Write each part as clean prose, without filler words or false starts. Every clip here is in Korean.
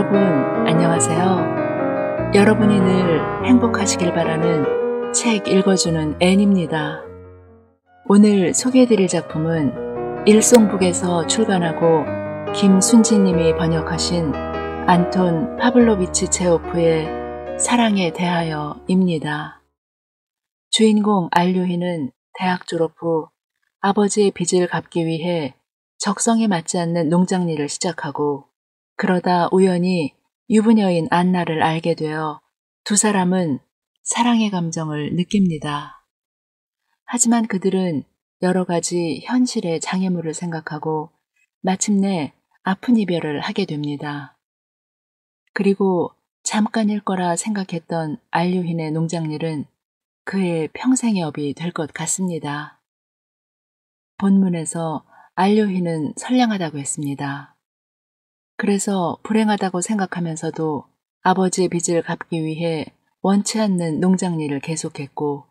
여러분, 안녕하세요. 여러분이 늘 행복하시길 바라는 책 읽어주는 앤입니다. 오늘 소개해드릴 작품은 일송북에서 출간하고 김순지님이 번역하신 안톤 파블로비치 체호프의 사랑에 대하여입니다. 주인공 알류히는 대학 졸업 후 아버지의 빚을 갚기 위해 적성에 맞지 않는 농장일을 시작하고 그러다 우연히 유부녀인 안나를 알게 되어 두 사람은 사랑의 감정을 느낍니다. 하지만 그들은 여러 가지 현실의 장애물을 생각하고 마침내 아픈 이별을 하게 됩니다. 그리고 잠깐일 거라 생각했던 알류힌의 농장일은 그의 평생의 업이 될 것 같습니다. 본문에서 알류힌은 선량하다고 했습니다. 그래서 불행하다고 생각하면서도 아버지의 빚을 갚기 위해 원치 않는 농장일을 계속했고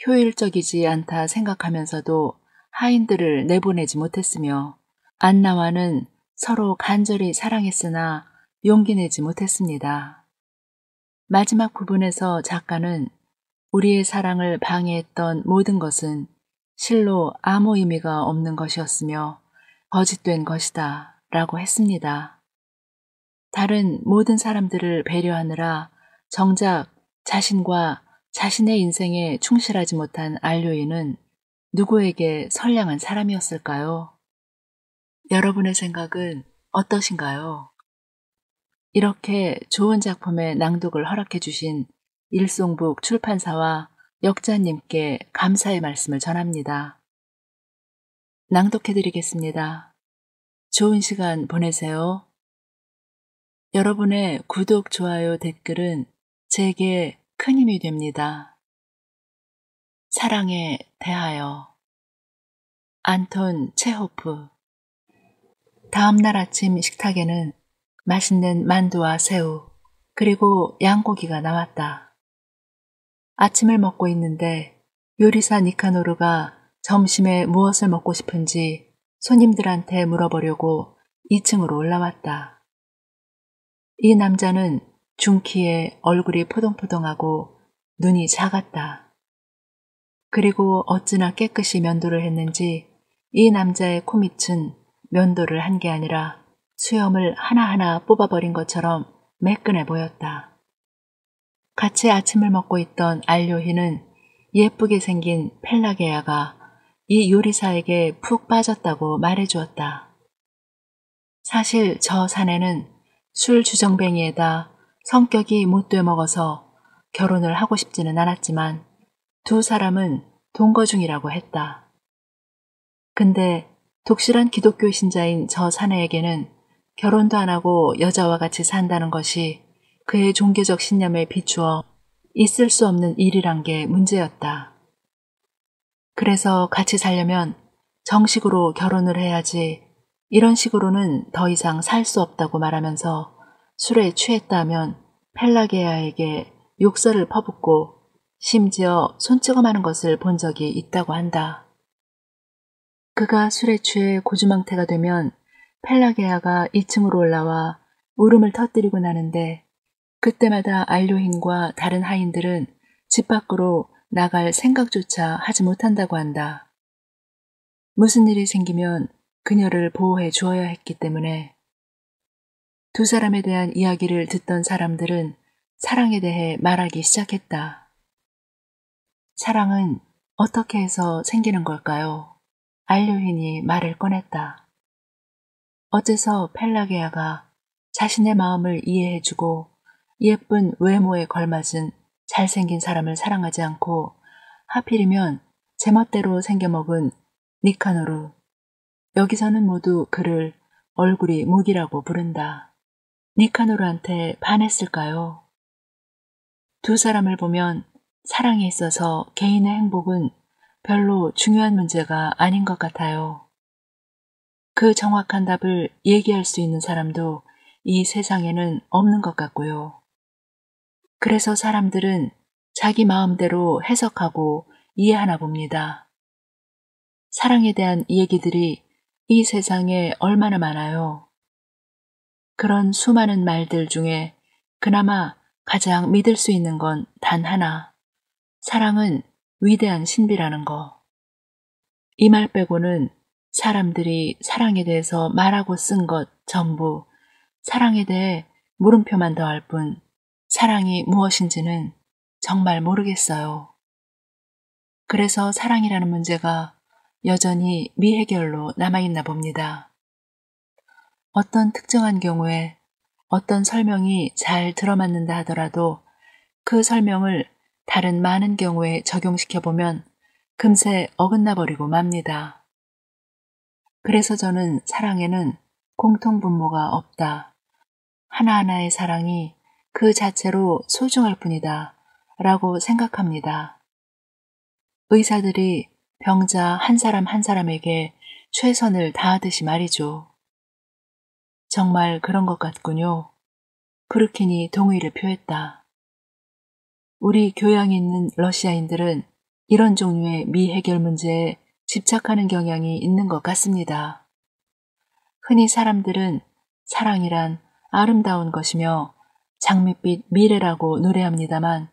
효율적이지 않다 생각하면서도 하인들을 내보내지 못했으며 안나와는 서로 간절히 사랑했으나 용기 내지 못했습니다. 마지막 부분에서 작가는 우리의 사랑을 방해했던 모든 것은 실로 아무 의미가 없는 것이었으며 거짓된 것이다 라고 했습니다. 다른 모든 사람들을 배려하느라 정작 자신과 자신의 인생에 충실하지 못한 알류히는 누구에게 선량한 사람이었을까요? 여러분의 생각은 어떠신가요? 이렇게 좋은 작품의 낭독을 허락해 주신 일송북 출판사와 역자님께 감사의 말씀을 전합니다. 낭독해 드리겠습니다. 좋은 시간 보내세요. 여러분의 구독, 좋아요, 댓글은 제게 큰 힘이 됩니다. 사랑에 대하여 안톤 체호프. 다음날 아침 식탁에는 맛있는 만두와 새우 그리고 양고기가 나왔다. 아침을 먹고 있는데 요리사 니카노르가 점심에 무엇을 먹고 싶은지 손님들한테 물어보려고 2층으로 올라왔다. 이 남자는 중키에 얼굴이 포동포동하고 눈이 작았다. 그리고 어찌나 깨끗이 면도를 했는지 이 남자의 코밑은 면도를 한 게 아니라 수염을 하나하나 뽑아버린 것처럼 매끈해 보였다. 같이 아침을 먹고 있던 알료히는 예쁘게 생긴 펠라게아가 이 요리사에게 푹 빠졌다고 말해주었다. 사실 저 사내는 술 주정뱅이에다 성격이 못돼 먹어서 결혼을 하고 싶지는 않았지만 두 사람은 동거 중이라고 했다. 근데 독실한 기독교 신자인 저 사내에게는 결혼도 안 하고 여자와 같이 산다는 것이 그의 종교적 신념에 비추어 있을 수 없는 일이란 게 문제였다. 그래서 같이 살려면 정식으로 결혼을 해야지 이런 식으로는 더 이상 살 수 없다고 말하면서 술에 취했다면 펠라게아에게 욕설을 퍼붓고 심지어 손찌검하는 것을 본 적이 있다고 한다. 그가 술에 취해 고주망태가 되면 펠라게아가 2층으로 올라와 울음을 터뜨리고 나는데 그때마다 알료힌과 다른 하인들은 집 밖으로 나갈 생각조차 하지 못한다고 한다. 무슨 일이 생기면 그녀를 보호해 주어야 했기 때문에. 두 사람에 대한 이야기를 듣던 사람들은 사랑에 대해 말하기 시작했다. 사랑은 어떻게 해서 생기는 걸까요? 알료힌이 말을 꺼냈다. 어째서 펠라게아가 자신의 마음을 이해해주고 예쁜 외모에 걸맞은 잘생긴 사람을 사랑하지 않고 하필이면 제멋대로 생겨먹은 니카노르, 여기서는 모두 그를 얼굴이 무기라고 부른다. 니카노르한테 반했을까요? 두 사람을 보면 사랑에 있어서 개인의 행복은 별로 중요한 문제가 아닌 것 같아요. 그 정확한 답을 얘기할 수 있는 사람도 이 세상에는 없는 것 같고요. 그래서 사람들은 자기 마음대로 해석하고 이해하나 봅니다. 사랑에 대한 얘기들이 이 세상에 얼마나 많아요. 그런 수많은 말들 중에 그나마 가장 믿을 수 있는 건 단 하나. 사랑은 위대한 신비라는 거. 이 말 빼고는 사람들이 사랑에 대해서 말하고 쓴 것 전부 사랑에 대해 물음표만 더할 뿐 사랑이 무엇인지는 정말 모르겠어요. 그래서 사랑이라는 문제가 여전히 미해결로 남아있나 봅니다. 어떤 특정한 경우에 어떤 설명이 잘 들어맞는다 하더라도 그 설명을 다른 많은 경우에 적용시켜보면 금세 어긋나 버리고 맙니다. 그래서 저는 사랑에는 공통분모가 없다. 하나하나의 사랑이 그 자체로 소중할 뿐이다 라고 생각합니다. 의사들이 병자 한 사람 한 사람에게 최선을 다하듯이 말이죠. 정말 그런 것 같군요. 프루킨이 동의를 표했다. 우리 교양이 있는 러시아인들은 이런 종류의 미해결 문제에 집착하는 경향이 있는 것 같습니다. 흔히 사람들은 사랑이란 아름다운 것이며 장밋빛 미래라고 노래합니다만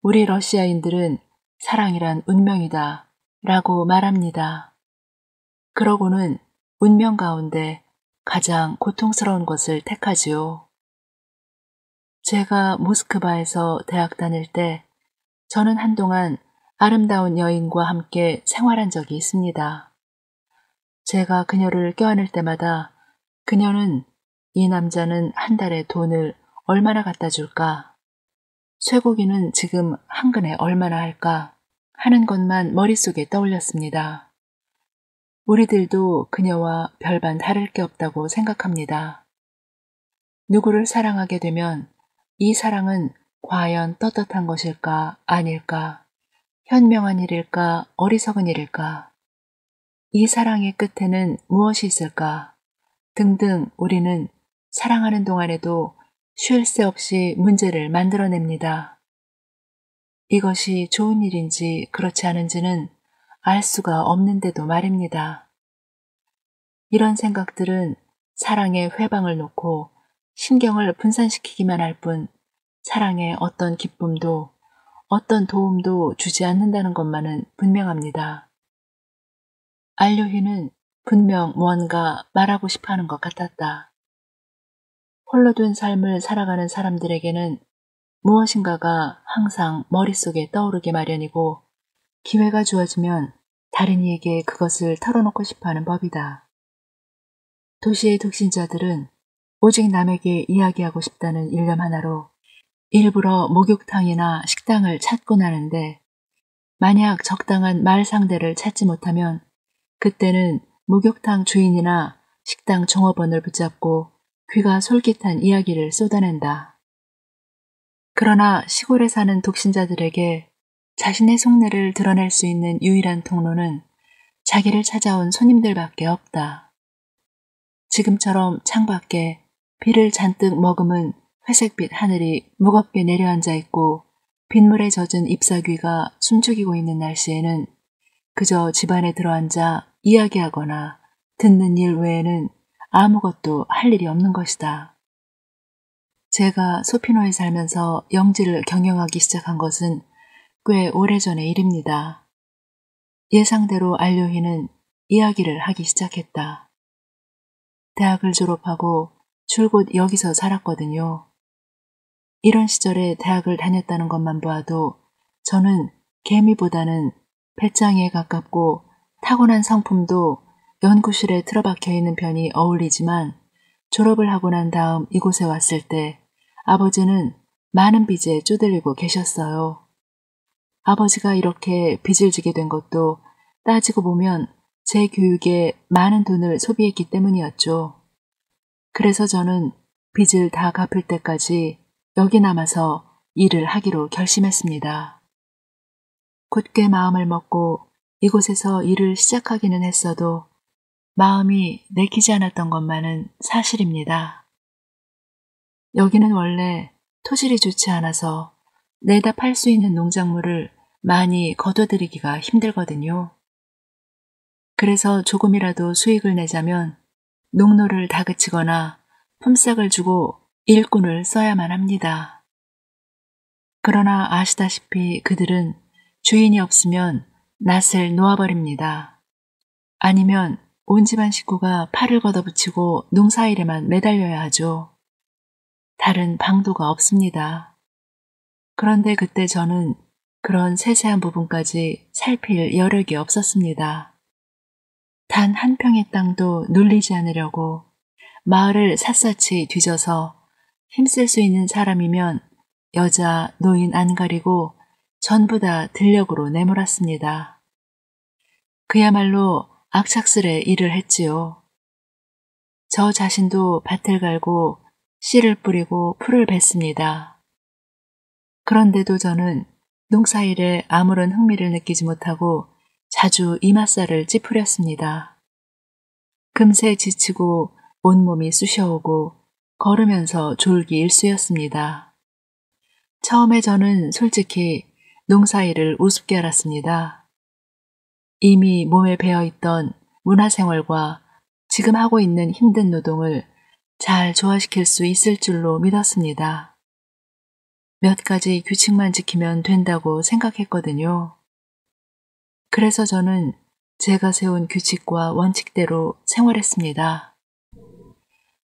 우리 러시아인들은 사랑이란 운명이다 라고 말합니다. 그러고는 운명 가운데 가장 고통스러운 것을 택하지요. 제가 모스크바에서 대학 다닐 때 저는 한동안 아름다운 여인과 함께 생활한 적이 있습니다. 제가 그녀를 껴안을 때마다 그녀는 이 남자는 한 달에 돈을 얼마나 갖다 줄까? 쇠고기는 지금 한 근에 얼마나 할까? 하는 것만 머릿속에 떠올렸습니다. 우리들도 그녀와 별반 다를 게 없다고 생각합니다. 누구를 사랑하게 되면 이 사랑은 과연 떳떳한 것일까 아닐까? 현명한 일일까 어리석은 일일까? 이 사랑의 끝에는 무엇이 있을까? 등등 우리는 사랑하는 동안에도 쉴 새 없이 문제를 만들어냅니다. 이것이 좋은 일인지 그렇지 않은지는 알 수가 없는데도 말입니다. 이런 생각들은 사랑의 회방을 놓고 신경을 분산시키기만 할 뿐 사랑에 어떤 기쁨도 어떤 도움도 주지 않는다는 것만은 분명합니다. 알료히는 분명 무언가 말하고 싶어하는 것 같았다. 홀로 된 삶을 살아가는 사람들에게는 무엇인가가 항상 머릿속에 떠오르게 마련이고 기회가 주어지면 다른 이에게 그것을 털어놓고 싶어하는 법이다. 도시의 독신자들은 오직 남에게 이야기하고 싶다는 일념 하나로 일부러 목욕탕이나 식당을 찾곤 하는데 만약 적당한 말 상대를 찾지 못하면 그때는 목욕탕 주인이나 식당 종업원을 붙잡고 귀가 솔깃한 이야기를 쏟아낸다. 그러나 시골에 사는 독신자들에게 자신의 속내를 드러낼 수 있는 유일한 통로는 자기를 찾아온 손님들밖에 없다. 지금처럼 창밖에 비를 잔뜩 머금은 회색빛 하늘이 무겁게 내려앉아 있고 빗물에 젖은 잎사귀가 숨죽이고 있는 날씨에는 그저 집안에 들어앉아 이야기하거나 듣는 일 외에는 아무것도 할 일이 없는 것이다. 제가 소피노에 살면서 영지를 경영하기 시작한 것은 꽤 오래전의 일입니다. 예상대로 알료히는 이야기를 하기 시작했다. 대학을 졸업하고 줄곧 여기서 살았거든요. 이런 시절에 대학을 다녔다는 것만 보아도 저는 개미보다는 배짱이에 가깝고 타고난 성품도 연구실에 틀어박혀 있는 편이 어울리지만 졸업을 하고 난 다음 이곳에 왔을 때 아버지는 많은 빚에 쪼들리고 계셨어요. 아버지가 이렇게 빚을 지게 된 것도 따지고 보면 제 교육에 많은 돈을 소비했기 때문이었죠. 그래서 저는 빚을 다 갚을 때까지 여기 남아서 일을 하기로 결심했습니다. 굳게 마음을 먹고 이곳에서 일을 시작하기는 했어도 마음이 내키지 않았던 것만은 사실입니다. 여기는 원래 토질이 좋지 않아서 내다 팔 수 있는 농작물을 많이 거둬들이기가 힘들거든요. 그래서 조금이라도 수익을 내자면 농로를 다그치거나 품삯을 주고 일꾼을 써야만 합니다. 그러나 아시다시피 그들은 주인이 없으면 낫을 놓아버립니다. 아니면 온 집안 식구가 팔을 걷어붙이고 농사일에만 매달려야 하죠. 다른 방도가 없습니다. 그런데 그때 저는 그런 세세한 부분까지 살필 여력이 없었습니다. 단 한 평의 땅도 눌리지 않으려고 마을을 샅샅이 뒤져서 힘쓸 수 있는 사람이면 여자, 노인 안 가리고 전부 다 들녘으로 내몰았습니다. 그야말로 악착스레 일을 했지요. 저 자신도 밭을 갈고 씨를 뿌리고 풀을 뱄습니다. 그런데도 저는 농사일에 아무런 흥미를 느끼지 못하고 자주 이맛살을 찌푸렸습니다. 금세 지치고 온몸이 쑤셔오고 걸으면서 졸기 일쑤였습니다. 처음에 저는 솔직히 농사일을 우습게 알았습니다. 이미 몸에 배어있던 문화생활과 지금 하고 있는 힘든 노동을 잘 조화시킬 수 있을 줄로 믿었습니다. 몇 가지 규칙만 지키면 된다고 생각했거든요. 그래서 저는 제가 세운 규칙과 원칙대로 생활했습니다.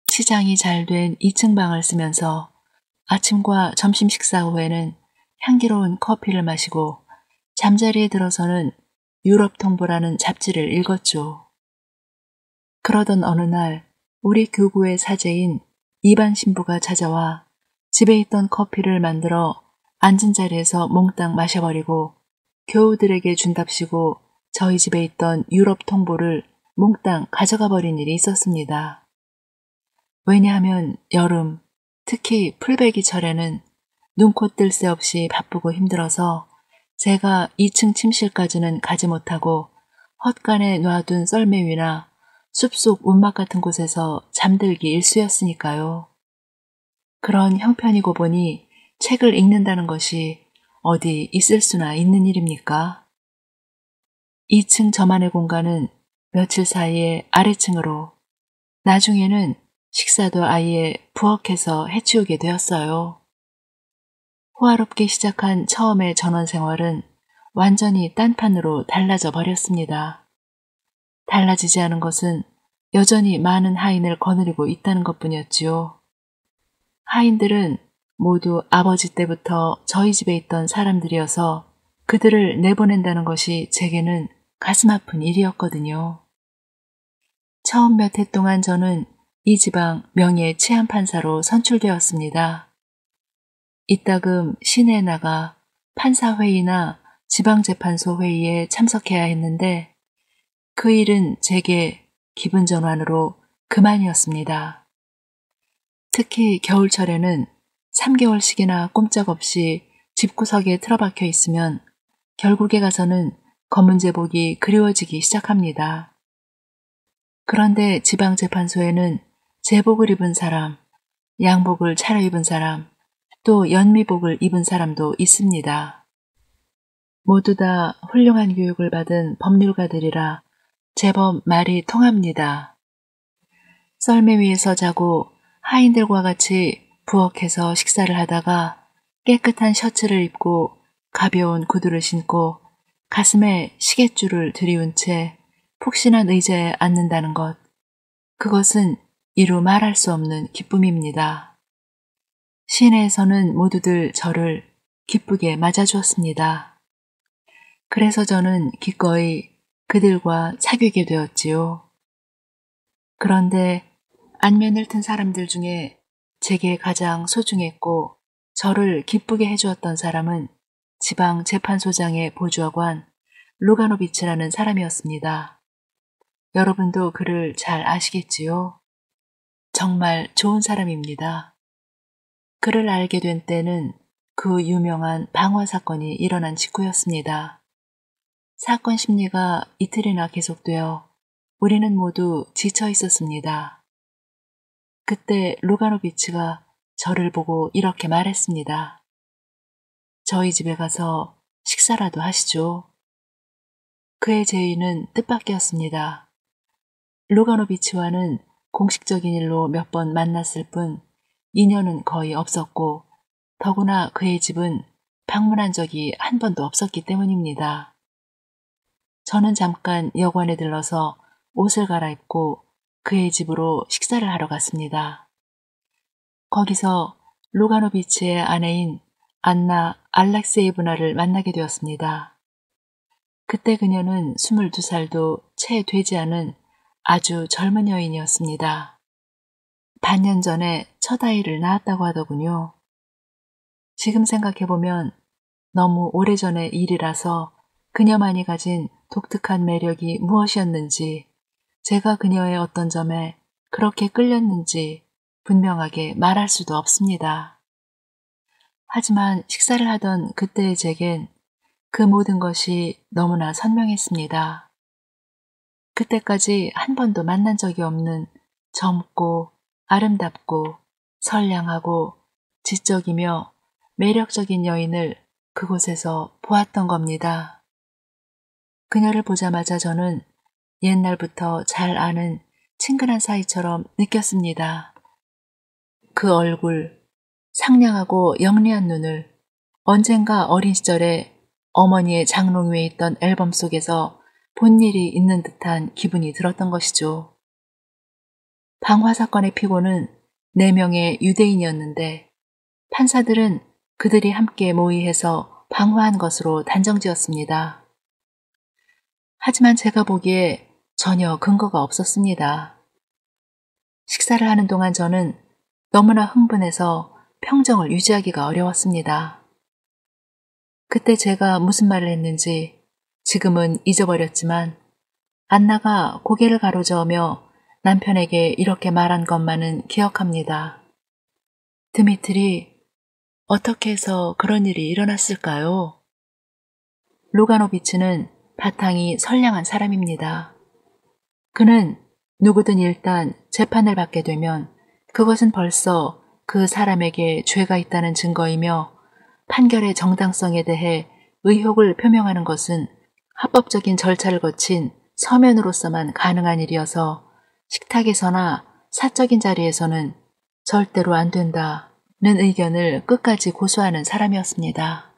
치장이 잘 된 2층 방을 쓰면서 아침과 점심 식사 후에는 향기로운 커피를 마시고 잠자리에 들어서는 유럽 통보라는 잡지를 읽었죠. 그러던 어느 날 우리 교구의 사제인 이반 신부가 찾아와 집에 있던 커피를 만들어 앉은 자리에서 몽땅 마셔버리고 교우들에게 준답시고 저희 집에 있던 유럽 통보를 몽땅 가져가 버린 일이 있었습니다. 왜냐하면 여름, 특히 풀베기철에는 눈코 뜰 새 없이 바쁘고 힘들어서 제가 2층 침실까지는 가지 못하고 헛간에 놔둔 썰매 위나 숲속 운막 같은 곳에서 잠들기 일쑤였으니까요. 그런 형편이고 보니 책을 읽는다는 것이 어디 있을 수나 있는 일입니까? 2층 저만의 공간은 며칠 사이에 아래층으로, 나중에는 식사도 아예 부엌에서 해치우게 되었어요. 호화롭게 시작한 처음의 전원 생활은 완전히 딴판으로 달라져 버렸습니다. 달라지지 않은 것은 여전히 많은 하인을 거느리고 있다는 것뿐이었지요. 하인들은 모두 아버지 때부터 저희 집에 있던 사람들이어서 그들을 내보낸다는 것이 제게는 가슴 아픈 일이었거든요. 처음 몇 해 동안 저는 이 지방 명예 치안판사로 선출되었습니다. 이따금 시내에 나가 판사회의나 지방재판소 회의에 참석해야 했는데 그 일은 제게 기분 전환으로 그만이었습니다. 특히 겨울철에는 3개월씩이나 꼼짝없이 집구석에 틀어박혀 있으면 결국에 가서는 검은 제복이 그리워지기 시작합니다. 그런데 지방재판소에는 제복을 입은 사람, 양복을 차려입은 사람, 또 연미복을 입은 사람도 있습니다. 모두 다 훌륭한 교육을 받은 법률가들이라 제법 말이 통합니다. 썰매 위에서 자고 하인들과 같이 부엌에서 식사를 하다가 깨끗한 셔츠를 입고 가벼운 구두를 신고 가슴에 시계줄을 들이운 채 푹신한 의자에 앉는다는 것, 그것은 이루 말할 수 없는 기쁨입니다. 시내에서는 모두들 저를 기쁘게 맞아주었습니다. 그래서 저는 기꺼이 그들과 사귀게 되었지요. 그런데 안면을 튼 사람들 중에 제게 가장 소중했고 저를 기쁘게 해주었던 사람은 지방재판소장의 보좌관 루가노비치라는 사람이었습니다. 여러분도 그를 잘 아시겠지요? 정말 좋은 사람입니다. 그를 알게 된 때는 그 유명한 방화 사건이 일어난 직후였습니다. 사건 심리가 이틀이나 계속되어 우리는 모두 지쳐 있었습니다. 그때 루가노비치가 저를 보고 이렇게 말했습니다. 저희 집에 가서 식사라도 하시죠. 그의 제의는 뜻밖이었습니다. 루가노비치와는 공식적인 일로 몇 번 만났을 뿐 인연은 거의 없었고 더구나 그의 집은 방문한 적이 한 번도 없었기 때문입니다. 저는 잠깐 여관에 들러서 옷을 갈아입고 그의 집으로 식사를 하러 갔습니다. 거기서 로가노비치의 아내인 안나 알렉세이브나를 만나게 되었습니다. 그때 그녀는 22살도 채 되지 않은 아주 젊은 여인이었습니다. 반년 전에 첫 아이를 낳았다고 하더군요. 지금 생각해보면 너무 오래전의 일이라서 그녀만이 가진 독특한 매력이 무엇이었는지, 제가 그녀의 어떤 점에 그렇게 끌렸는지 분명하게 말할 수도 없습니다. 하지만 식사를 하던 그때의 제겐 그 모든 것이 너무나 선명했습니다. 그때까지 한 번도 만난 적이 없는 젊고 아름답고 선량하고 지적이며 매력적인 여인을 그곳에서 보았던 겁니다. 그녀를 보자마자 저는 옛날부터 잘 아는 친근한 사이처럼 느꼈습니다. 그 얼굴, 상냥하고 영리한 눈을 언젠가 어린 시절에 어머니의 장롱 위에 있던 앨범 속에서 본 일이 있는 듯한 기분이 들었던 것이죠. 방화 사건의 피고는 4명의 유대인이었는데 판사들은 그들이 함께 모의해서 방화한 것으로 단정지었습니다. 하지만 제가 보기에 전혀 근거가 없었습니다. 식사를 하는 동안 저는 너무나 흥분해서 평정을 유지하기가 어려웠습니다. 그때 제가 무슨 말을 했는지 지금은 잊어버렸지만 안나가 고개를 가로저으며 남편에게 이렇게 말한 것만은 기억합니다. 드미트리, 어떻게 해서 그런 일이 일어났을까요? 로가노비치는 바탕이 선량한 사람입니다. 그는 누구든 일단 재판을 받게 되면 그것은 벌써 그 사람에게 죄가 있다는 증거이며 판결의 정당성에 대해 의혹을 표명하는 것은 합법적인 절차를 거친 서면으로서만 가능한 일이어서 식탁에서나 사적인 자리에서는 절대로 안 된다는 의견을 끝까지 고수하는 사람이었습니다.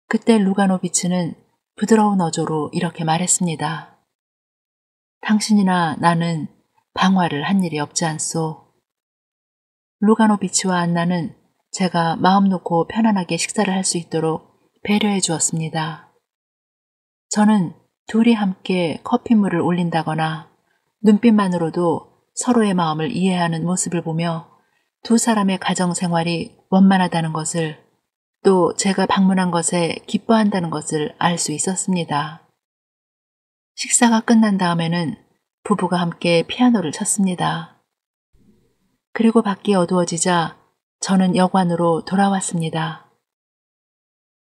그때 루가노비치는 부드러운 어조로 이렇게 말했습니다. 당신이나 나는 방화를 한 일이 없지 않소. 루가노비치와 안나는 제가 마음 놓고 편안하게 식사를 할 수 있도록 배려해 주었습니다. 저는 둘이 함께 커피물을 올린다거나 눈빛만으로도 서로의 마음을 이해하는 모습을 보며 두 사람의 가정생활이 원만하다는 것을, 또 제가 방문한 것에 기뻐한다는 것을 알 수 있었습니다. 식사가 끝난 다음에는 부부가 함께 피아노를 쳤습니다. 그리고 밖이 어두워지자 저는 여관으로 돌아왔습니다.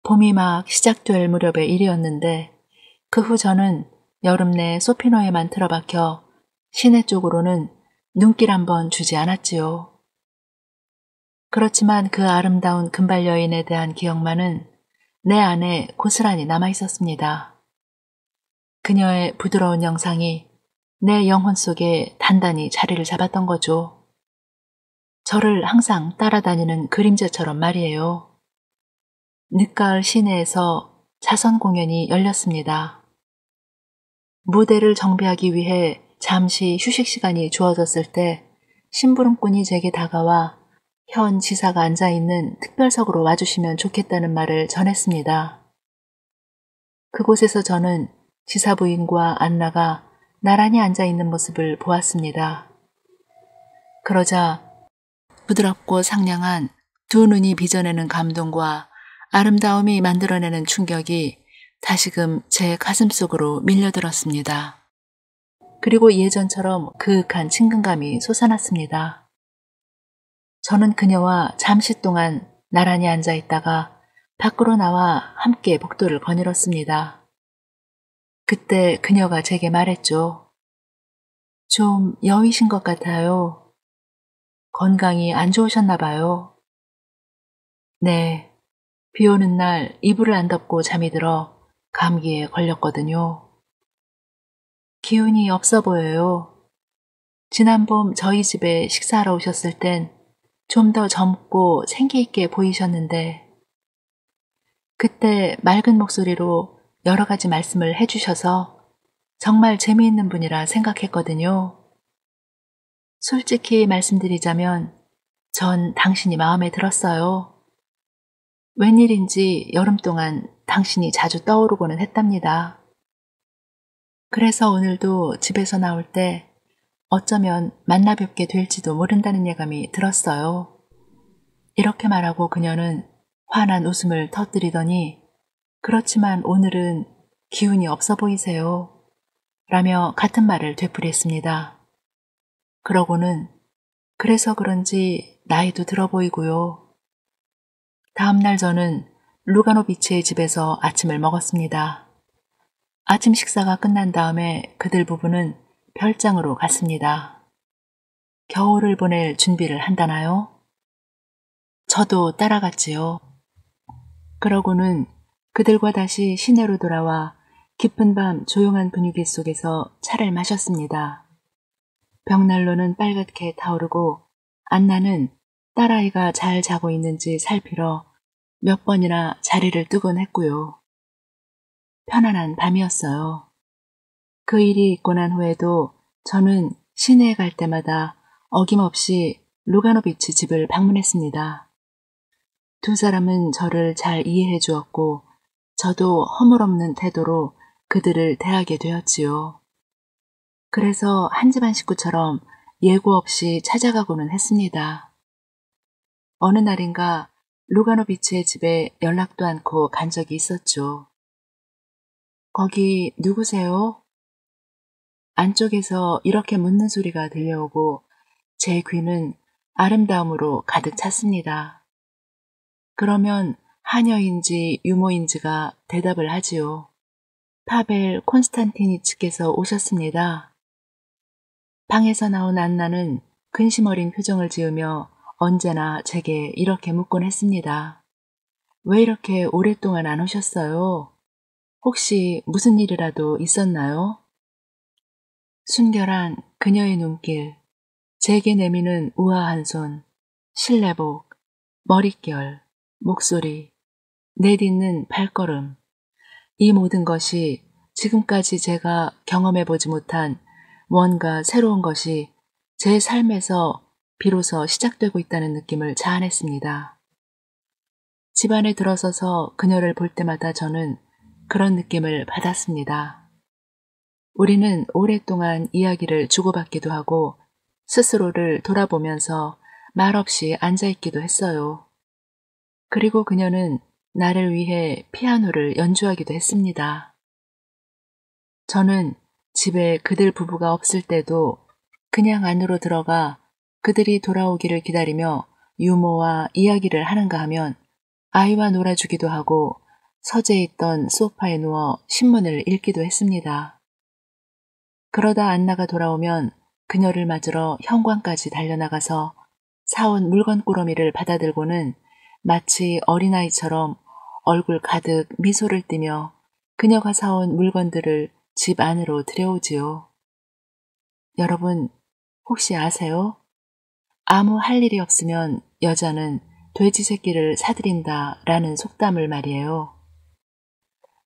봄이 막 시작될 무렵의 일이었는데 그 후 저는 여름 내 소피노에만 틀어박혀 시내 쪽으로는 눈길 한번 주지 않았지요. 그렇지만 그 아름다운 금발 여인에 대한 기억만은 내 안에 고스란히 남아있었습니다. 그녀의 부드러운 영상이 내 영혼 속에 단단히 자리를 잡았던 거죠. 저를 항상 따라다니는 그림자처럼 말이에요. 늦가을 시내에서 자선 공연이 열렸습니다. 무대를 정비하기 위해 잠시 휴식 시간이 주어졌을 때 심부름꾼이 제게 다가와 현 지사가 앉아있는 특별석으로 와주시면 좋겠다는 말을 전했습니다. 그곳에서 저는 지사 부인과 안나가 나란히 앉아있는 모습을 보았습니다. 그러자 부드럽고 상냥한 두 눈이 빚어내는 감동과 아름다움이 만들어내는 충격이 다시금 제 가슴속으로 밀려들었습니다. 그리고 예전처럼 그윽한 친근감이 솟아났습니다. 저는 그녀와 잠시 동안 나란히 앉아있다가 밖으로 나와 함께 복도를 거닐었습니다. 그때 그녀가 제게 말했죠. 좀 여위신 것 같아요. 건강이 안 좋으셨나 봐요. 네, 비 오는 날 이불을 안 덮고 잠이 들어 감기에 걸렸거든요. 기운이 없어 보여요. 지난 봄 저희 집에 식사하러 오셨을 땐 좀 더 젊고 생기 있게 보이셨는데 그때 맑은 목소리로 여러 가지 말씀을 해주셔서 정말 재미있는 분이라 생각했거든요. 솔직히 말씀드리자면 전 당신이 마음에 들었어요. 웬일인지 여름 동안 당신이 자주 떠오르고는 했답니다. 그래서 오늘도 집에서 나올 때 어쩌면 만나 뵙게 될지도 모른다는 예감이 들었어요. 이렇게 말하고 그녀는 환한 웃음을 터뜨리더니 그렇지만 오늘은 기운이 없어 보이세요. 라며 같은 말을 되풀이했습니다. 그러고는 그래서 그런지 나이도 들어 보이고요. 다음날 저는 루가노비치의 집에서 아침을 먹었습니다. 아침 식사가 끝난 다음에 그들 부부는 별장으로 갔습니다. 겨울을 보낼 준비를 한다나요? 저도 따라갔지요. 그러고는 그들과 다시 시내로 돌아와 깊은 밤 조용한 분위기 속에서 차를 마셨습니다. 벽난로는 빨갛게 타오르고 안나는 딸아이가 잘 자고 있는지 살피러 몇 번이나 자리를 뜨곤 했고요. 편안한 밤이었어요. 그 일이 있고 난 후에도 저는 시내에 갈 때마다 어김없이 루가노비치 집을 방문했습니다. 두 사람은 저를 잘 이해해 주었고 저도 허물없는 태도로 그들을 대하게 되었지요. 그래서 한 집안 식구처럼 예고 없이 찾아가고는 했습니다. 어느 날인가 루가노비치의 집에 연락도 않고 간 적이 있었죠. 거기 누구세요? 안쪽에서 이렇게 묻는 소리가 들려오고 제 귀는 아름다움으로 가득 찼습니다. 그러면 하녀인지 유모인지가 대답을 하지요. 파벨 콘스탄티니츠께서 오셨습니다. 방에서 나온 안나는 근심 어린 표정을 지으며 언제나 제게 이렇게 묻곤 했습니다. 왜 이렇게 오랫동안 안 오셨어요? 혹시 무슨 일이라도 있었나요? 순결한 그녀의 눈길, 제게 내미는 우아한 손, 실내복, 머릿결, 목소리, 내딛는 발걸음, 이 모든 것이 지금까지 제가 경험해보지 못한 뭔가 새로운 것이 제 삶에서 비로소 시작되고 있다는 느낌을 자아냈습니다. 집안에 들어서서 그녀를 볼 때마다 저는 그런 느낌을 받았습니다. 우리는 오랫동안 이야기를 주고받기도 하고 스스로를 돌아보면서 말없이 앉아있기도 했어요. 그리고 그녀는 나를 위해 피아노를 연주하기도 했습니다. 저는 집에 그들 부부가 없을 때도 그냥 안으로 들어가 그들이 돌아오기를 기다리며 유모와 이야기를 하는가 하면 아이와 놀아주기도 하고 서재에 있던 소파에 누워 신문을 읽기도 했습니다. 그러다 안나가 돌아오면 그녀를 맞으러 현관까지 달려나가서 사온 물건 꾸러미를 받아들고는 마치 어린아이처럼 얼굴 가득 미소를 띠며 그녀가 사온 물건들을 집 안으로 들여오지요. 여러분, 혹시 아세요? 아무 할 일이 없으면 여자는 돼지 새끼를 사들인다 라는 속담을 말이에요.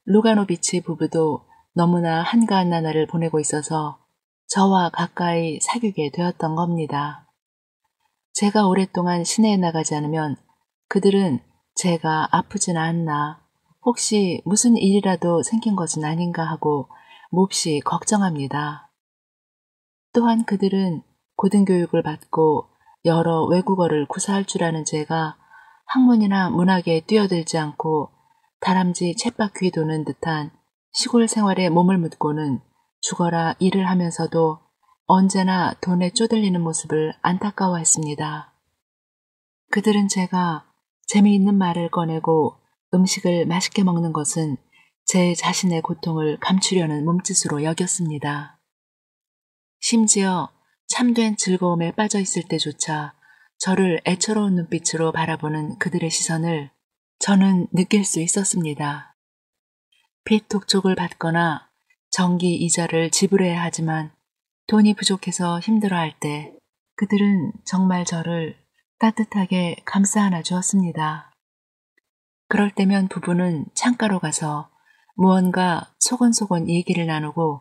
루가노비치 부부도 너무나 한가한 나날을 보내고 있어서 저와 가까이 사귀게 되었던 겁니다. 제가 오랫동안 시내에 나가지 않으면 그들은 제가 아프진 않나, 혹시 무슨 일이라도 생긴 것은 아닌가 하고 몹시 걱정합니다. 또한 그들은 고등교육을 받고 여러 외국어를 구사할 줄 아는 제가 학문이나 문학에 뛰어들지 않고 다람쥐 쳇바퀴 도는 듯한 시골 생활에 몸을 묻고는 죽어라 일을 하면서도 언제나 돈에 쪼들리는 모습을 안타까워했습니다. 그들은 제가 재미있는 말을 꺼내고 음식을 맛있게 먹는 것은 제 자신의 고통을 감추려는 몸짓으로 여겼습니다. 심지어 참된 즐거움에 빠져 있을 때조차 저를 애처로운 눈빛으로 바라보는 그들의 시선을 저는 느낄 수 있었습니다. 빚 독촉을 받거나 정기 이자를 지불해야 하지만 돈이 부족해서 힘들어할 때 그들은 정말 저를 따뜻하게 감싸 안아 주었습니다. 그럴 때면 부부는 창가로 가서 무언가 소곤소곤 얘기를 나누고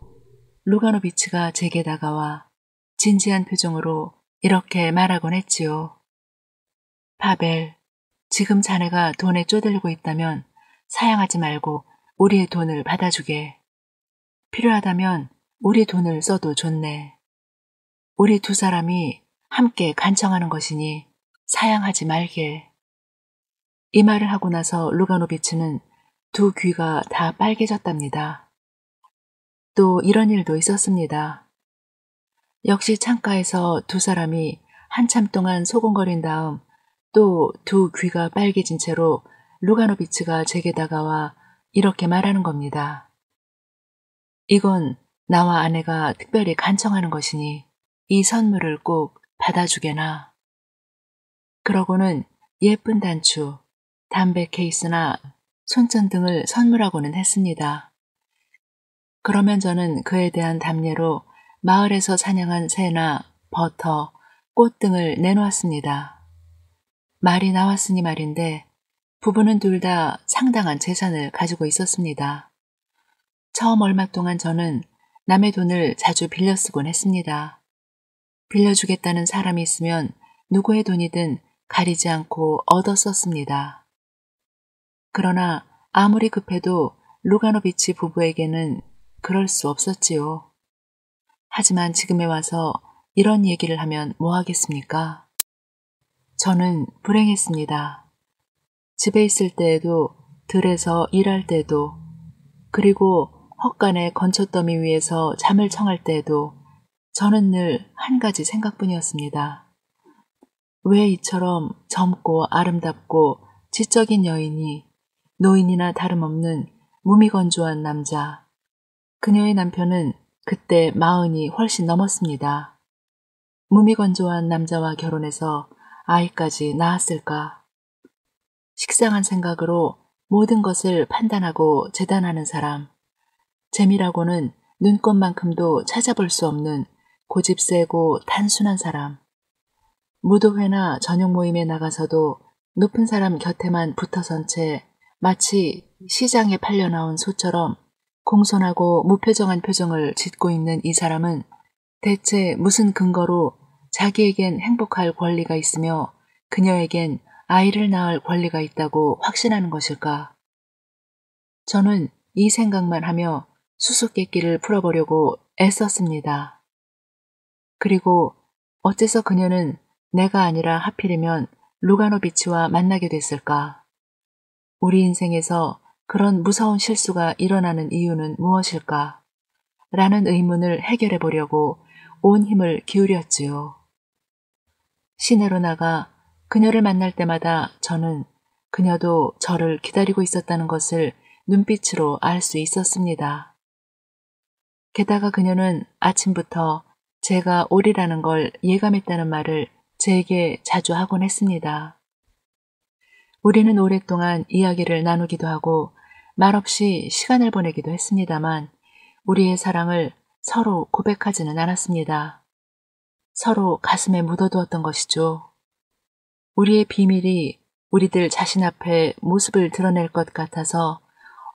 루가노비치가 제게 다가와 진지한 표정으로 이렇게 말하곤 했지요. 파벨, 지금 자네가 돈에 쪼들리고 있다면 사양하지 말고 우리의 돈을 받아주게. 필요하다면 우리 돈을 써도 좋네. 우리 두 사람이 함께 간청하는 것이니 사양하지 말게. 이 말을 하고 나서 루가노비치는 두 귀가 다 빨개졌답니다. 또 이런 일도 있었습니다. 역시 창가에서 두 사람이 한참 동안 소곤거린 다음 또 두 귀가 빨개진 채로 루가노비치가 제게 다가와 이렇게 말하는 겁니다. 이건 나와 아내가 특별히 간청하는 것이니 이 선물을 꼭 받아주게나. 그러고는 예쁜 단추, 담배 케이스나 손전 등을 선물하고는 했습니다. 그러면 저는 그에 대한 답례로 마을에서 사냥한 새나 버터, 꽃 등을 내놓았습니다. 말이 나왔으니 말인데 부부는 둘 다 상당한 재산을 가지고 있었습니다. 처음 얼마 동안 저는 남의 돈을 자주 빌려 쓰곤 했습니다. 빌려주겠다는 사람이 있으면 누구의 돈이든 가리지 않고 얻어 썼습니다. 그러나 아무리 급해도 루가노비치 부부에게는 그럴 수 없었지요. 하지만 지금에 와서 이런 얘기를 하면 뭐 하겠습니까? 저는 불행했습니다. 집에 있을 때에도, 들에서 일할 때도, 그리고 헛간의 건초더미 위에서 잠을 청할 때에도 저는 늘 한 가지 생각뿐이었습니다. 왜 이처럼 젊고 아름답고 지적인 여인이 노인이나 다름없는 무미건조한 남자, 그녀의 남편은 그때 40이 훨씬 넘었습니다. 무미건조한 남자와 결혼해서 아이까지 낳았을까? 식상한 생각으로 모든 것을 판단하고 재단하는 사람, 재미라고는 눈꽃만큼도 찾아볼 수 없는 고집 세고 단순한 사람, 무도회나 저녁 모임에 나가서도 높은 사람 곁에만 붙어선 채 마치 시장에 팔려나온 소처럼 공손하고 무표정한 표정을 짓고 있는 이 사람은 대체 무슨 근거로 자기에겐 행복할 권리가 있으며 그녀에겐 아이를 낳을 권리가 있다고 확신하는 것일까? 저는 이 생각만 하며 수수께끼를 풀어보려고 애썼습니다. 그리고 어째서 그녀는 내가 아니라 하필이면 루가노비치와 만나게 됐을까? 우리 인생에서 그런 무서운 실수가 일어나는 이유는 무엇일까? 라는 의문을 해결해 보려고 온 힘을 기울였지요. 시내로 나가 그녀를 만날 때마다 저는 그녀도 저를 기다리고 있었다는 것을 눈빛으로 알 수 있었습니다. 게다가 그녀는 아침부터 제가 오리라는 걸 예감했다는 말을 제게 자주 하곤 했습니다. 우리는 오랫동안 이야기를 나누기도 하고 말없이 시간을 보내기도 했습니다만 우리의 사랑을 서로 고백하지는 않았습니다. 서로 가슴에 묻어두었던 것이죠. 우리의 비밀이 우리들 자신 앞에 모습을 드러낼 것 같아서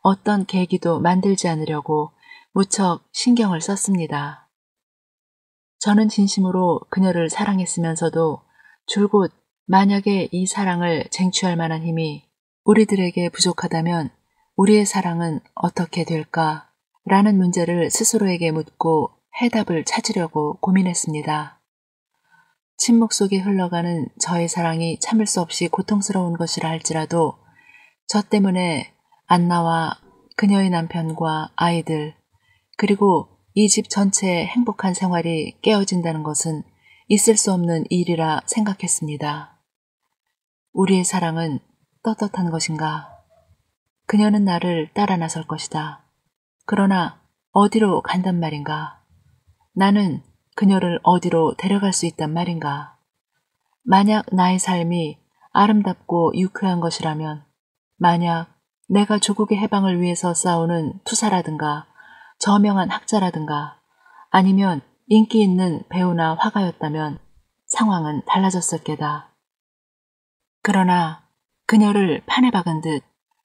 어떤 계기도 만들지 않으려고 무척 신경을 썼습니다. 저는 진심으로 그녀를 사랑했으면서도 줄곧 만약에 이 사랑을 쟁취할 만한 힘이 우리들에게 부족하다면 우리의 사랑은 어떻게 될까? 라는 문제를 스스로에게 묻고 해답을 찾으려고 고민했습니다. 침묵 속에 흘러가는 저의 사랑이 참을 수 없이 고통스러운 것이라 할지라도 저 때문에 안나와 그녀의 남편과 아이들 그리고 이 집 전체의 행복한 생활이 깨어진다는 것은 있을 수 없는 일이라 생각했습니다. 우리의 사랑은 떳떳한 것인가? 그녀는 나를 따라 나설 것이다. 그러나 어디로 간단 말인가? 나는 그녀를 어디로 데려갈 수 있단 말인가? 만약 나의 삶이 아름답고 유쾌한 것이라면, 만약 내가 조국의 해방을 위해서 싸우는 투사라든가 저명한 학자라든가 아니면 인기 있는 배우나 화가였다면 상황은 달라졌을 게다. 그러나 그녀를 판에 박은 듯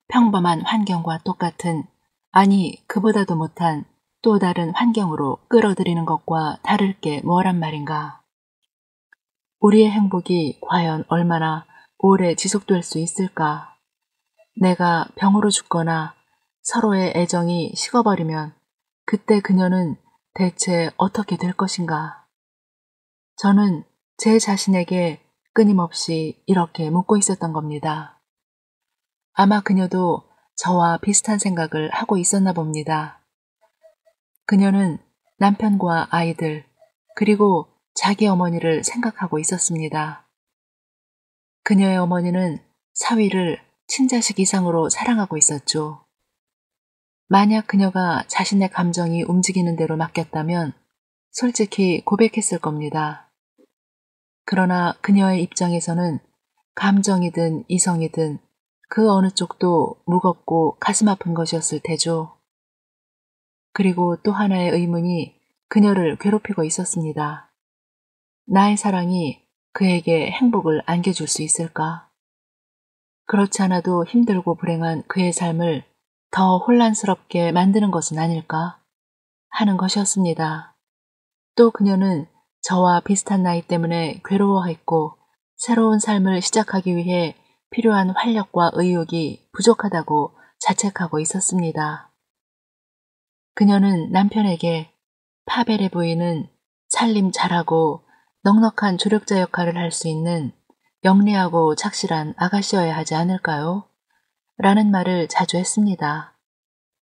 평범한 환경과 똑같은, 아니 그보다도 못한 또 다른 환경으로 끌어들이는 것과 다를 게 뭐란 말인가. 우리의 행복이 과연 얼마나 오래 지속될 수 있을까? 내가 병으로 죽거나 서로의 애정이 식어버리면 그때 그녀는 대체 어떻게 될 것인가? 저는 제 자신에게 끊임없이 이렇게 묻고 있었던 겁니다. 아마 그녀도 저와 비슷한 생각을 하고 있었나 봅니다. 그녀는 남편과 아이들, 그리고 자기 어머니를 생각하고 있었습니다. 그녀의 어머니는 사위를 친자식 이상으로 사랑하고 있었죠. 만약 그녀가 자신의 감정이 움직이는 대로 맡겼다면 솔직히 고백했을 겁니다. 그러나 그녀의 입장에서는 감정이든 이성이든 그 어느 쪽도 무겁고 가슴 아픈 것이었을 테죠. 그리고 또 하나의 의문이 그녀를 괴롭히고 있었습니다. 나의 사랑이 그에게 행복을 안겨줄 수 있을까? 그렇지 않아도 힘들고 불행한 그의 삶을 더 혼란스럽게 만드는 것은 아닐까? 하는 것이었습니다. 또 그녀는 저와 비슷한 나이 때문에 괴로워했고 새로운 삶을 시작하기 위해 필요한 활력과 의욕이 부족하다고 자책하고 있었습니다. 그녀는 남편에게 파벨의 부인은 살림 잘하고 넉넉한 조력자 역할을 할 수 있는 영리하고 착실한 아가씨여야 하지 않을까요? 라는 말을 자주 했습니다.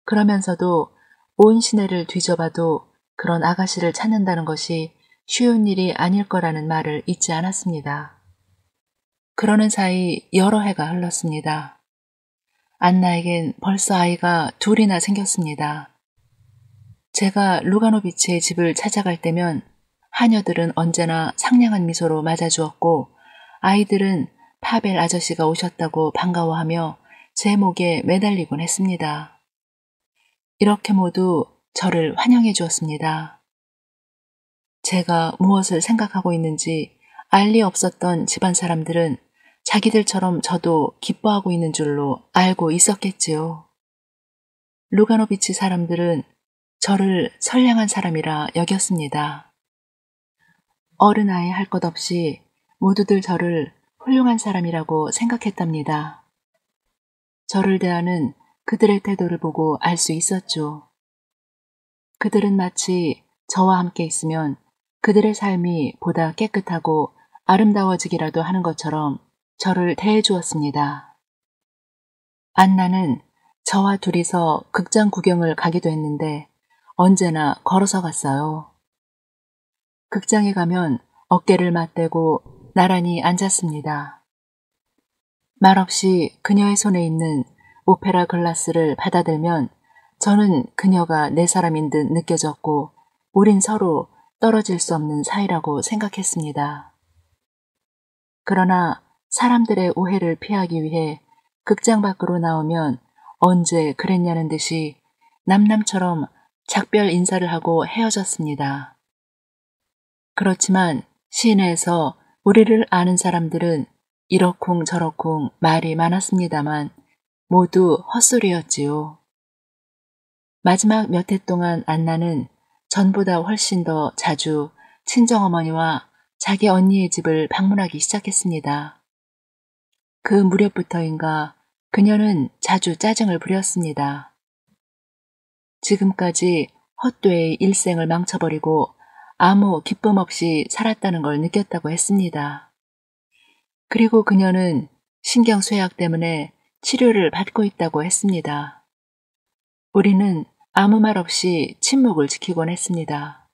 그러면서도 온 시내를 뒤져봐도 그런 아가씨를 찾는다는 것이 쉬운 일이 아닐 거라는 말을 잊지 않았습니다. 그러는 사이 여러 해가 흘렀습니다. 안나에겐 벌써 아이가 둘이나 생겼습니다. 제가 루가노비치의 집을 찾아갈 때면 하녀들은 언제나 상냥한 미소로 맞아주었고 아이들은 파벨 아저씨가 오셨다고 반가워하며 제 목에 매달리곤 했습니다. 이렇게 모두 저를 환영해 주었습니다. 제가 무엇을 생각하고 있는지 알 리 없었던 집안 사람들은 자기들처럼 저도 기뻐하고 있는 줄로 알고 있었겠지요. 루가노비치 사람들은 저를 선량한 사람이라 여겼습니다. 어른아이 할 것 없이 모두들 저를 훌륭한 사람이라고 생각했답니다. 저를 대하는 그들의 태도를 보고 알 수 있었죠. 그들은 마치 저와 함께 있으면 그들의 삶이 보다 깨끗하고 아름다워지기라도 하는 것처럼 저를 대해 주었습니다. 안나는 저와 둘이서 극장 구경을 가기도 했는데 언제나 걸어서 갔어요. 극장에 가면 어깨를 맞대고 나란히 앉았습니다. 말없이 그녀의 손에 있는 오페라 글라스를 받아들면 저는 그녀가 내 사람인 듯 느껴졌고 우린 서로 떨어질 수 없는 사이라고 생각했습니다. 그러나 사람들의 오해를 피하기 위해 극장 밖으로 나오면 언제 그랬냐는 듯이 남남처럼 작별 인사를 하고 헤어졌습니다. 그렇지만 시내에서 우리를 아는 사람들은 이러쿵 저러쿵 말이 많았습니다만 모두 헛소리였지요. 마지막 몇 해 동안 안나는 전보다 훨씬 더 자주 친정어머니와 자기 언니의 집을 방문하기 시작했습니다. 그 무렵부터인가 그녀는 자주 짜증을 부렸습니다. 지금까지 헛되이 일생을 망쳐버리고 아무 기쁨 없이 살았다는 걸 느꼈다고 했습니다. 그리고 그녀는 신경쇠약 때문에 치료를 받고 있다고 했습니다. 우리는 아무 말 없이 침묵을 지키곤 했습니다.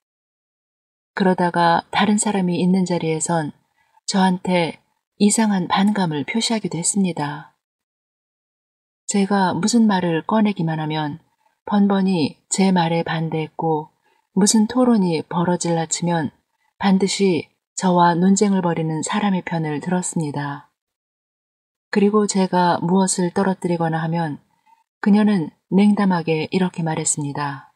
그러다가 다른 사람이 있는 자리에선 저한테 이상한 반감을 표시하기도 했습니다. 제가 무슨 말을 꺼내기만 하면 번번이 제 말에 반대했고 무슨 토론이 벌어질라 치면 반드시 저와 논쟁을 벌이는 사람의 편을 들었습니다. 그리고 제가 무엇을 떨어뜨리거나 하면 그녀는 냉담하게 이렇게 말했습니다.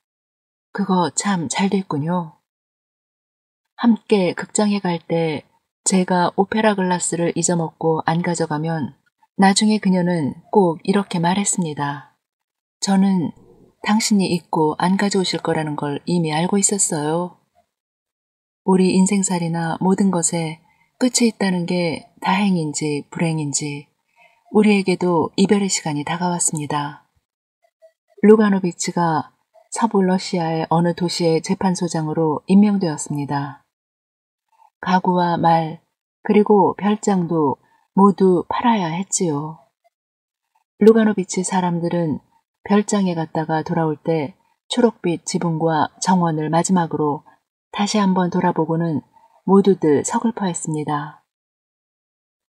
그거 참 잘 됐군요. 함께 극장에 갈 때 제가 오페라 글라스를 잊어먹고 안 가져가면 나중에 그녀는 꼭 이렇게 말했습니다. 저는 당신이 잊고 안 가져오실 거라는 걸 이미 알고 있었어요. 우리 인생살이나 모든 것에 끝이 있다는 게 다행인지 불행인지 우리에게도 이별의 시간이 다가왔습니다. 루가노비치가 서부 러시아의 어느 도시의 재판소장으로 임명되었습니다. 가구와 말 그리고 별장도 모두 팔아야 했지요. 루가노비치 사람들은 별장에 갔다가 돌아올 때 초록빛 지붕과 정원을 마지막으로 다시 한번 돌아보고는 모두들 서글퍼했습니다.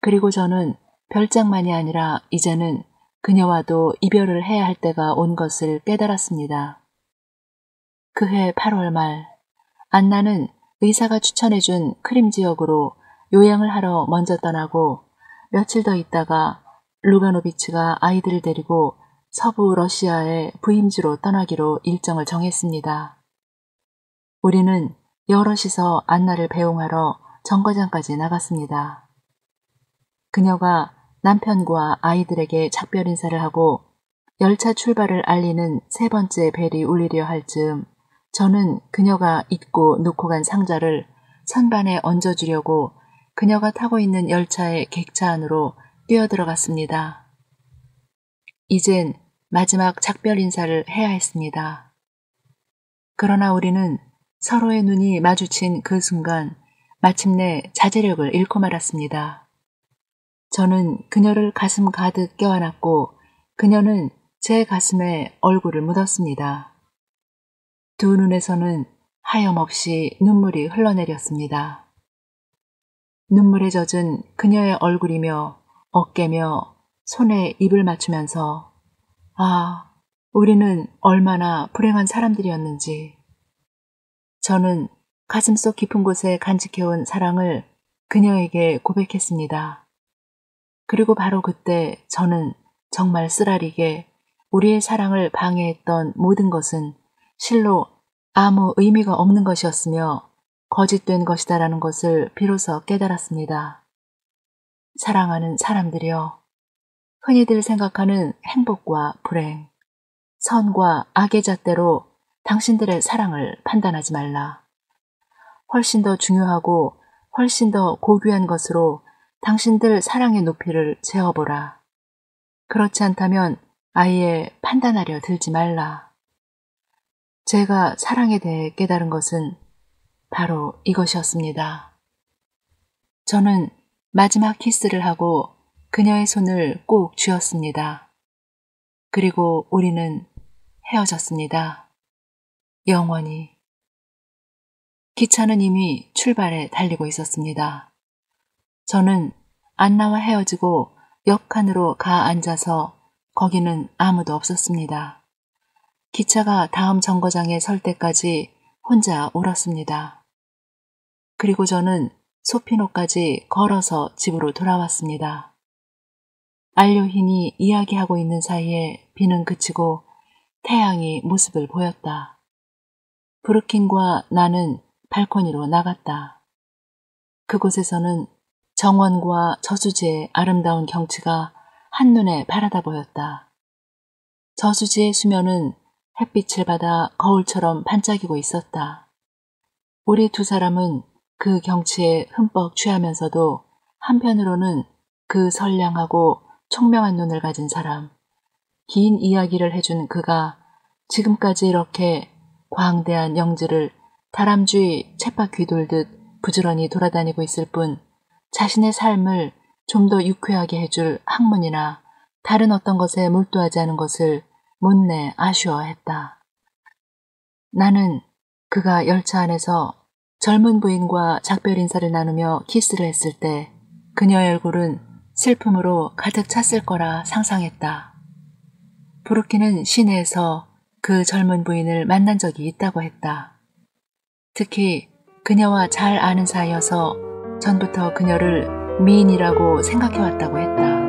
그리고 저는 별장만이 아니라 이제는 그녀와도 이별을 해야 할 때가 온 것을 깨달았습니다. 그해 8월 말 안나는 의사가 추천해준 크림 지역으로 요양을 하러 먼저 떠나고 며칠 더 있다가 루가노비치가 아이들을 데리고 서부 러시아의 부임지로 떠나기로 일정을 정했습니다. 우리는 여럿이서 안나를 배웅하러 정거장까지 나갔습니다. 그녀가 남편과 아이들에게 작별 인사를 하고 열차 출발을 알리는 세 번째 벨이 울리려 할 즈음 저는 그녀가 잊고 놓고 간 상자를 선반에 얹어주려고 그녀가 타고 있는 열차의 객차 안으로 뛰어들어갔습니다. 이젠 마지막 작별 인사를 해야 했습니다. 그러나 우리는 서로의 눈이 마주친 그 순간 마침내 자제력을 잃고 말았습니다. 저는 그녀를 가슴 가득 껴안았고 그녀는 제 가슴에 얼굴을 묻었습니다. 두 눈에서는 하염없이 눈물이 흘러내렸습니다. 눈물에 젖은 그녀의 얼굴이며 어깨며 손에 입을 맞추면서 아, 우리는 얼마나 불행한 사람들이었는지. 저는 가슴속 깊은 곳에 간직해온 사랑을 그녀에게 고백했습니다. 그리고 바로 그때 저는 정말 쓰라리게 우리의 사랑을 방해했던 모든 것은 실로 아무 의미가 없는 것이었으며 거짓된 것이다라는 것을 비로소 깨달았습니다. 사랑하는 사람들이여, 흔히들 생각하는 행복과 불행, 선과 악의 잣대로 당신들의 사랑을 판단하지 말라. 훨씬 더 중요하고 훨씬 더 고귀한 것으로 당신들 사랑의 높이를 재어보라. 그렇지 않다면 아예 판단하려 들지 말라. 제가 사랑에 대해 깨달은 것은 바로 이것이었습니다. 저는 마지막 키스를 하고 그녀의 손을 꼭 쥐었습니다. 그리고 우리는 헤어졌습니다. 영원히. 기차는 이미 출발에 달리고 있었습니다. 저는 안나와 헤어지고 옆칸으로 가 앉아서 거기는 아무도 없었습니다. 기차가 다음 정거장에 설 때까지 혼자 울었습니다. 그리고 저는 소피노까지 걸어서 집으로 돌아왔습니다. 알료힌이 이야기하고 있는 사이에 비는 그치고 태양이 모습을 보였다. 브루킨과 나는 발코니로 나갔다. 그곳에서는 정원과 저수지의 아름다운 경치가 한눈에 바라다 보였다. 저수지의 수면은 햇빛을 받아 거울처럼 반짝이고 있었다. 우리 두 사람은 그 경치에 흠뻑 취하면서도 한편으로는 그 선량하고 총명한 눈을 가진 사람, 긴 이야기를 해준 그가 지금까지 이렇게 광대한 영지를 다람쥐 쳇바퀴 돌듯 부지런히 돌아다니고 있을 뿐 자신의 삶을 좀 더 유쾌하게 해줄 학문이나 다른 어떤 것에 몰두하지 않은 것을 못내 아쉬워했다. 나는 그가 열차 안에서 젊은 부인과 작별 인사를 나누며 키스를 했을 때 그녀의 얼굴은 슬픔으로 가득 찼을 거라 상상했다. 브루키는 시내에서 그 젊은 부인을 만난 적이 있다고 했다. 특히 그녀와 잘 아는 사이여서 전부터 그녀를 미인이라고 생각해왔다고 했다.